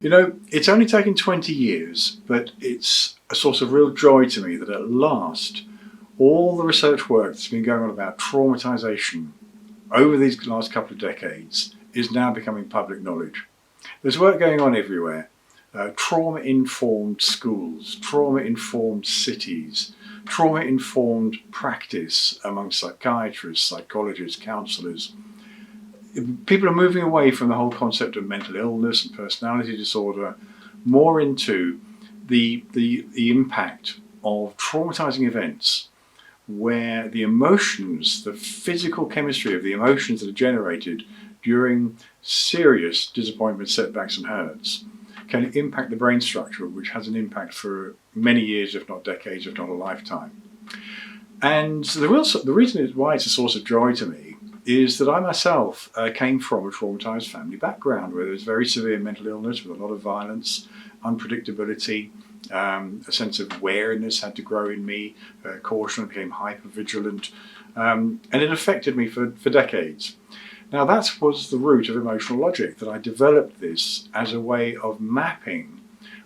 You know, it's only taken 20 years, but it's a source of real joy to me that at last, all the research work that's been going on about traumatization over these last couple of decades is now becoming public knowledge. There's work going on everywhere. Trauma-informed schools, trauma-informed cities, trauma-informed practice among psychiatrists, psychologists, counsellors. People are moving away from the whole concept of mental illness and personality disorder, more into the impact of traumatizing events where the emotions, the physical chemistry of the emotions that are generated during serious disappointment, setbacks and hurts can impact the brain structure, which has an impact for many years, if not decades, if not a lifetime. And the reason why it's a source of joy to me is that I myself came from a traumatized family background where there was very severe mental illness with a lot of violence, unpredictability, a sense of awareness had to grow in me, caution, I became hyper-vigilant, and it affected me for decades. Now that was the root of emotional logic, that I developed this as a way of mapping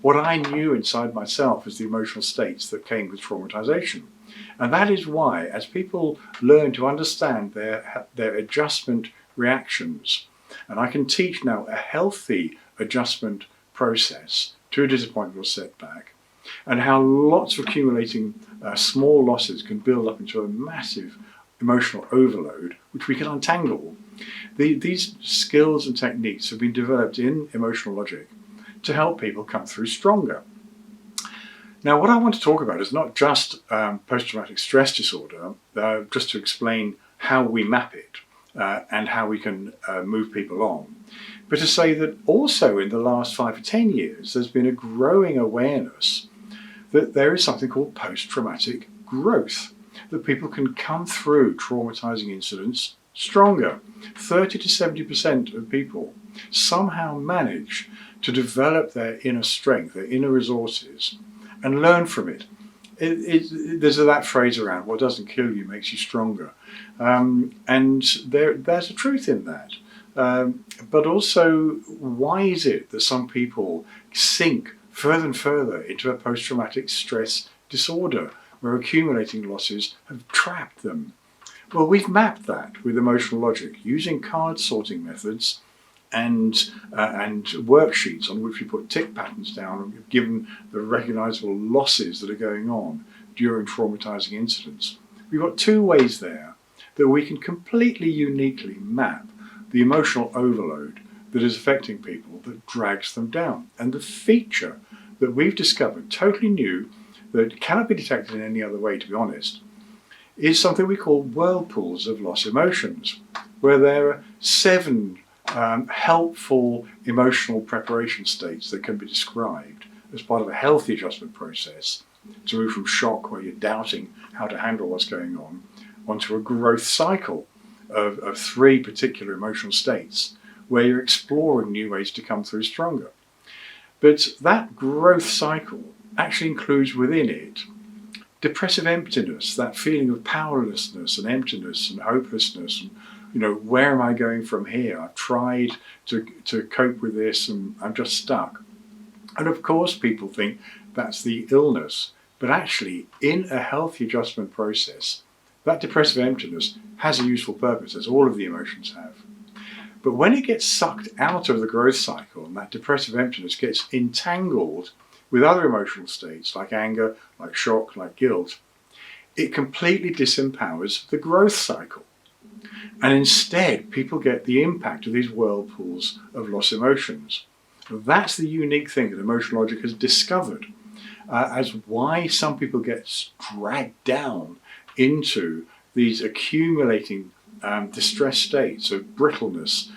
what I knew inside myself as the emotional states that came with traumatization. And that is why, as people learn to understand their adjustment reactions, and I can teach now a healthy adjustment process to a disappointment or setback, and how lots of accumulating small losses can build up into a massive emotional overload, which we can untangle. These skills and techniques have been developed in emotional logic to help people come through stronger. Now, what I want to talk about is not just post-traumatic stress disorder, just to explain how we map it and how we can move people on, but to say that also in the last 5 or 10 years, there's been a growing awareness that there is something called post-traumatic growth, that people can come through traumatizing incidents stronger. 30 to 70% of people somehow manage to develop their inner strength, their inner resources, and learn from it. There's that phrase around, what doesn't kill you makes you stronger. And there's a truth in that. But also, why is it that some people sink further and further into a post-traumatic stress disorder where accumulating losses have trapped them? Well, we've mapped that with emotional logic using card sorting methods and worksheets on which we put tick patterns down, given the recognizable losses that are going on during traumatizing incidents. We've got 2 ways there that we can completely uniquely map the emotional overload that is affecting people, that drags them down. And the feature that we've discovered, totally new, that cannot be detected in any other way, to be honest, is something we call whirlpools of loss emotions, where there are 7 helpful emotional preparation states that can be described as part of a healthy adjustment process to move from shock, where you're doubting how to handle what's going on, onto a growth cycle of 3 particular emotional states where you're exploring new ways to come through stronger. But that growth cycle actually includes within it depressive emptiness, that feeling of powerlessness and emptiness and hopelessness, and where am I going from here? I've tried to cope with this and I'm just stuck. And of course people think that's the illness, but actually in a healthy adjustment process, that depressive emptiness has a useful purpose, as all of the emotions have. But when it gets sucked out of the growth cycle and that depressive emptiness gets entangled with other emotional states like anger, like shock, like guilt, it completely disempowers the growth cycle. And instead, people get the impact of these whirlpools of loss emotions. That's the unique thing that emotional logic has discovered as why some people get dragged down into these accumulating distress states of brittleness,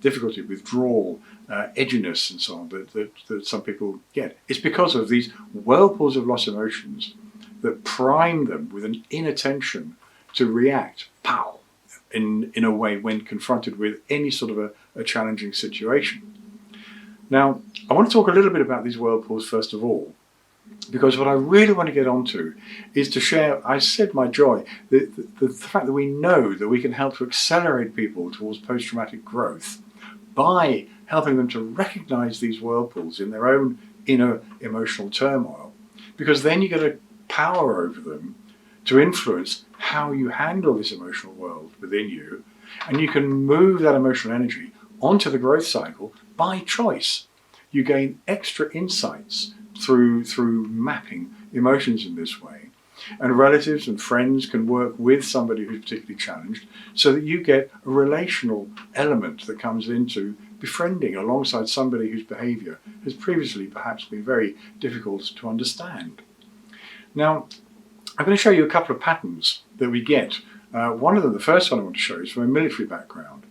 difficulty, withdrawal, edginess and so on that some people get. It's because of these whirlpools of loss emotions that prime them with an inattention to react, pow, in a way when confronted with any sort of a challenging situation. Now, I want to talk a little bit about these whirlpools first of all, because what I really want to get onto is to share, I said my joy, the fact that we know that we can help to accelerate people towards post-traumatic growth by helping them to recognize these whirlpools in their own inner emotional turmoil, because then you get a power over them to influence how you handle this emotional world within you, and you can move that emotional energy onto the growth cycle by choice. You gain extra insights through mapping emotions in this way. And relatives and friends can work with somebody who's particularly challenged, so that you get a relational element that comes into befriending alongside somebody whose behaviour has previously perhaps been very difficult to understand. Now, I'm going to show you a couple of patterns that we get. One of them, the first one I want to show you, is from a military background.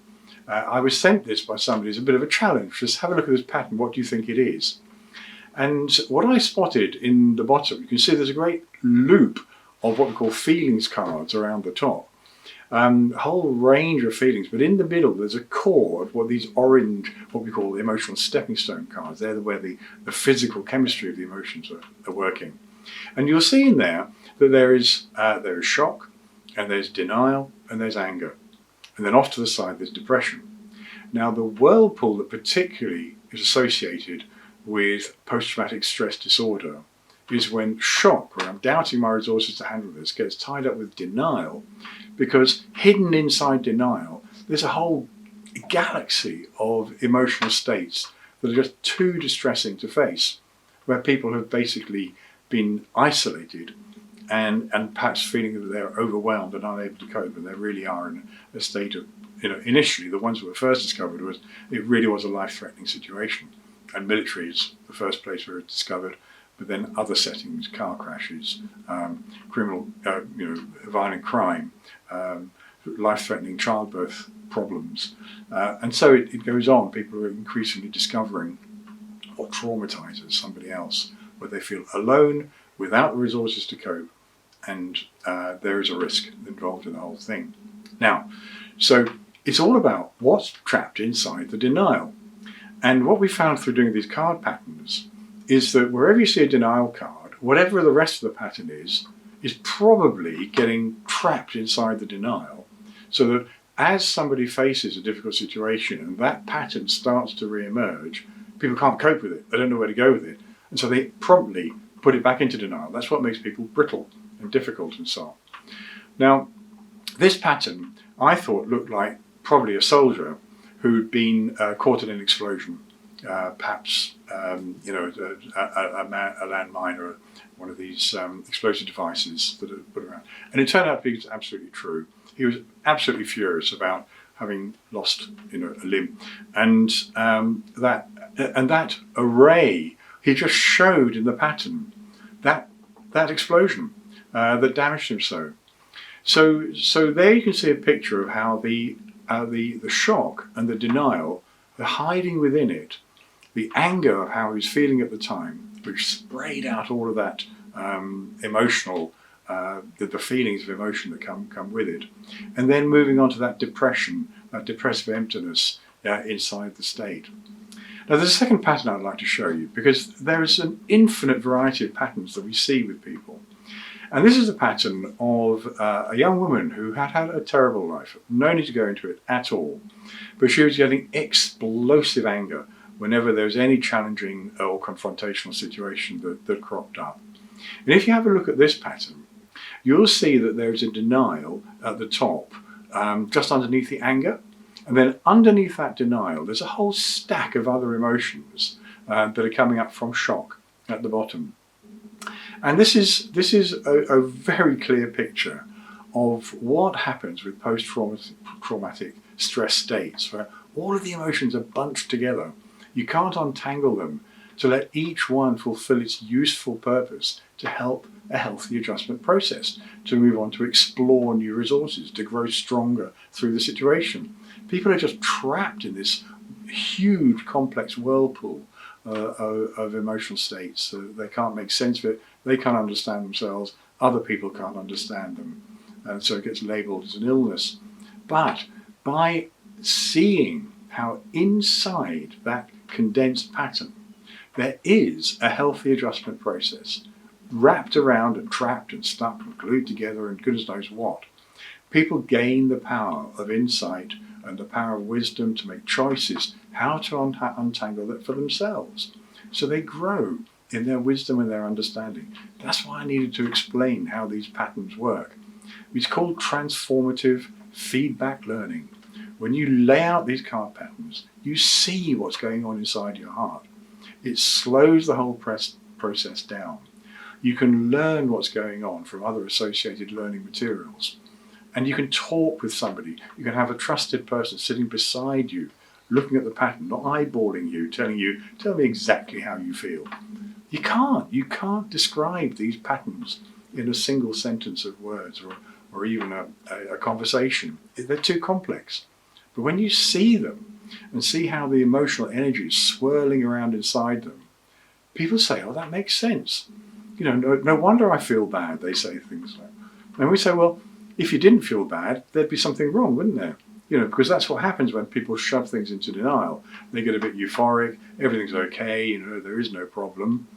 I was sent this by somebody as a bit of a challenge. Just have a look at this pattern. What do you think it is? And what I spotted in the bottom, you can see there's a great loop of what we call feelings cards around the top. A whole range of feelings, but in the middle there's a core of what these orange, what we call emotional stepping stone cards. They're where the physical chemistry of the emotions are working. And you'll see in there that there is shock, and there's denial, and there's anger. And then off to the side there's depression. Now the whirlpool that particularly is associated with post-traumatic stress disorder is when shock, where I'm doubting my resources to handle this, gets tied up with denial, because hidden inside denial there's a whole galaxy of emotional states that are just too distressing to face, where people have basically been isolated and perhaps feeling that they're overwhelmed and unable to cope, and they really are in a state of, initially the ones that were first discovered it really was a life-threatening situation, and military is the first place where it's discovered, but then other settings, car crashes, criminal, violent crime, life-threatening childbirth problems, and so it goes on. People are increasingly discovering what traumatizes somebody else, where they feel alone, without the resources to cope, and there is a risk involved in the whole thing. Now, so it's all about what's trapped inside the denial. And what we found through doing these card patterns is that wherever you see a denial card, whatever the rest of the pattern is probably getting trapped inside the denial, so that as somebody faces a difficult situation and that pattern starts to re-emerge, people can't cope with it. They don't know where to go with it. And so they promptly put it back into denial. That's what makes people brittle and difficult and so on. Now, this pattern I thought looked like probably a soldier who'd been caught in an explosion, perhaps a landmine or one of these explosive devices that are put around. And it turned out to be absolutely true. He was absolutely furious about having lost, a limb, and that array he just showed in the pattern, that explosion that damaged him so. So there you can see a picture of how the shock and the denial are hiding within it, the anger of how he was feeling at the time, which sprayed out all of that emotional, the feelings of emotion that come with it, and then moving on to that depression, that depressive emptiness inside the state. Now there's a second pattern I'd like to show you, because there is an infinite variety of patterns that we see with people. And this is a pattern of a young woman who had had a terrible life. No need to go into it at all. But she was getting explosive anger whenever there was any challenging or confrontational situation that cropped up. And if you have a look at this pattern, you'll see that there is a denial at the top, just underneath the anger. And then underneath that denial, there's a whole stack of other emotions that are coming up from shock at the bottom. And this is a very clear picture of what happens with post-traumatic stress states, where all of the emotions are bunched together. You can't untangle them to let each one fulfill its useful purpose to help a healthy adjustment process, to move on to explore new resources, to grow stronger through the situation. People are just trapped in this huge, complex whirlpool of emotional states. They can't make sense of it. They can't understand themselves. Other people can't understand them. And so it gets labelled as an illness. But by seeing how inside that condensed pattern there is a healthy adjustment process, wrapped around and trapped and stuck and glued together and goodness knows what, people gain the power of insight and the power of wisdom to make choices, how to untangle that for themselves. So they grow in their wisdom and their understanding. That's why I needed to explain how these patterns work. It's called transformative feedback learning. When you lay out these card patterns, you see what's going on inside your heart. It slows the whole process down. You can learn what's going on from other associated learning materials. And you can talk with somebody. You can have a trusted person sitting beside you, looking at the pattern, not eyeballing you, tell me exactly how you feel. You can't describe these patterns in a single sentence of words or even a conversation. They're too complex. But when you see them and see how the emotional energy is swirling around inside them, people say, oh, that makes sense. No wonder I feel bad, they say things like that. And we say, well, if you didn't feel bad, there'd be something wrong, wouldn't there? Because that's what happens when people shove things into denial. They get a bit euphoric, everything's okay, there is no problem.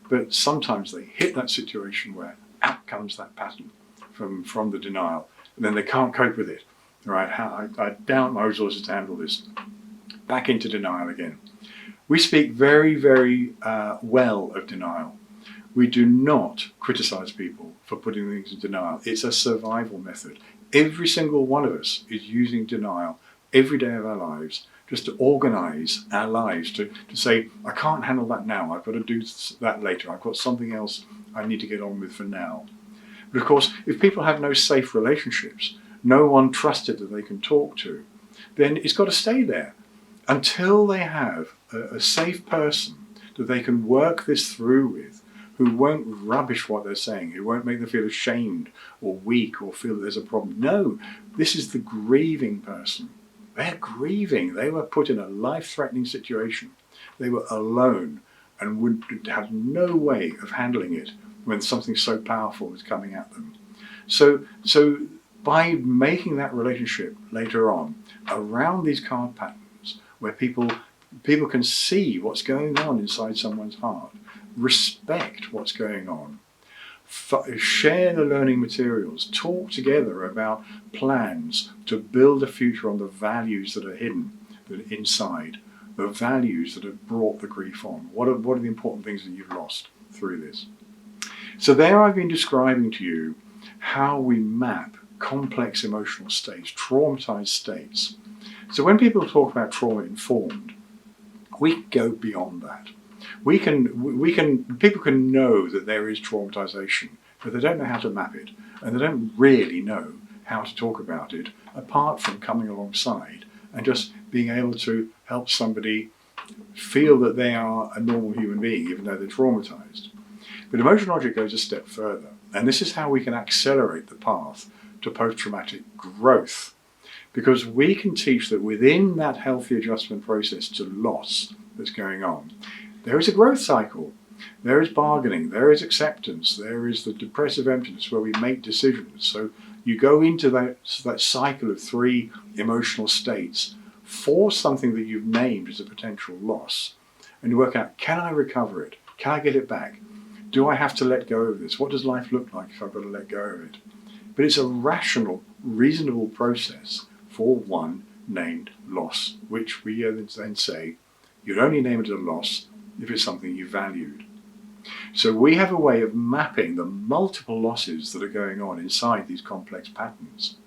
But sometimes they hit that situation where out comes that pattern from the denial, and then they can't cope with it. Right? I doubt my resources to handle this. Back into denial again. We speak very, very well of denial. We do not criticize people for putting things in denial. It's a survival method. Every single one of us is using denial every day of our lives just to organize our lives, to say, I can't handle that now, I've got to do that later, I've got something else I need to get on with for now. But of course, if people have no safe relationships, no one trusted that they can talk to, then it's got to stay there until they have a safe person that they can work this through with, who won't rubbish what they're saying, who won't make them feel ashamed or weak or feel that there's a problem. No, this is the grieving person. They're grieving. They were put in a life-threatening situation. They were alone and would have no way of handling it when something so powerful was coming at them. So by making that relationship later on around these card patterns, where people can see what's going on inside someone's heart, respect what's going on, share the learning materials, talk together about plans to build a future on the values that are hidden inside, the values that have brought the grief on. What are the important things that you've lost through this? So there I've been describing to you how we map complex emotional states, traumatized states. So when people talk about trauma-informed, we go beyond that. People can know that there is traumatization, but they don't know how to map it, and they don't really know how to talk about it, apart from coming alongside and just being able to help somebody feel that they are a normal human being, even though they're traumatized. But emotional logic goes a step further, and this is how we can accelerate the path to post-traumatic growth, because we can teach that within that healthy adjustment process to loss that's going on, there is a growth cycle. There is bargaining, there is acceptance, there is the depressive emptiness where we make decisions. So you go into that cycle of 3 emotional states for something that you've named as a potential loss, and you work out, can I recover it? Can I get it back? Do I have to let go of this? What does life look like if I've got to let go of it? But it's a rational, reasonable process for one named loss, which we then say, you'd only name it a loss if it's something you valued. So we have a way of mapping the multiple losses that are going on inside these complex patterns.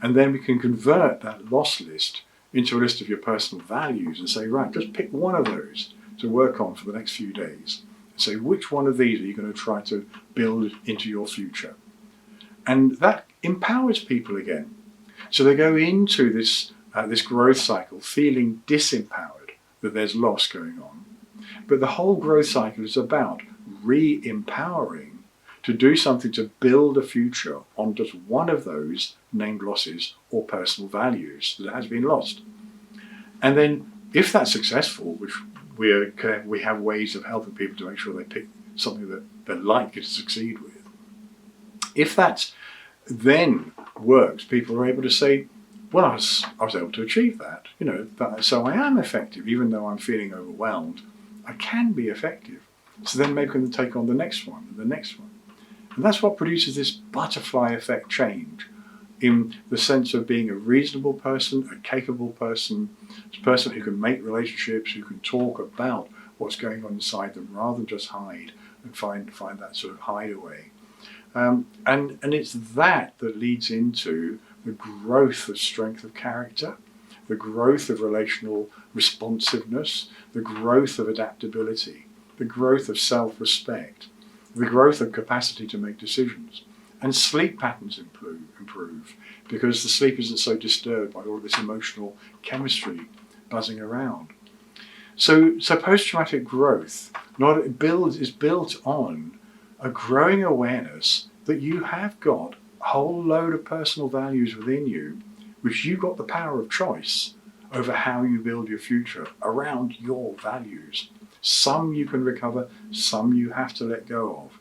And then we can convert that loss list into a list of your personal values and say, right, just pick one of those to work on for the next few days. And say, which one of these are you going to try to build into your future? And that empowers people again. So they go into this growth cycle feeling disempowered, that there's loss going on. But the whole growth cycle is about re-empowering to do something to build a future on just one of those named losses or personal values that has been lost. And then if that's successful, which we have ways of helping people to make sure they pick something that they're likely to succeed with, if that then works, people are able to say, well, I was able to achieve that, so I am effective, even though I'm feeling overwhelmed. I can be effective. So then maybe we can take on the next one and the next one. And that's what produces this butterfly effect change. in the sense of being a reasonable person, a capable person, a person who can make relationships, who can talk about what's going on inside them rather than just hide and find that sort of hideaway. And it's that leads into the growth of strength of character, the growth of relational responsiveness, the growth of adaptability, the growth of self-respect, the growth of capacity to make decisions. And sleep patterns improve because the sleep isn't so disturbed by all this emotional chemistry buzzing around. So post-traumatic growth is built on a growing awareness that you have got a whole load of personal values within you, which you've got the power of choice over how you build your future around your values. Some you can recover, some you have to let go of.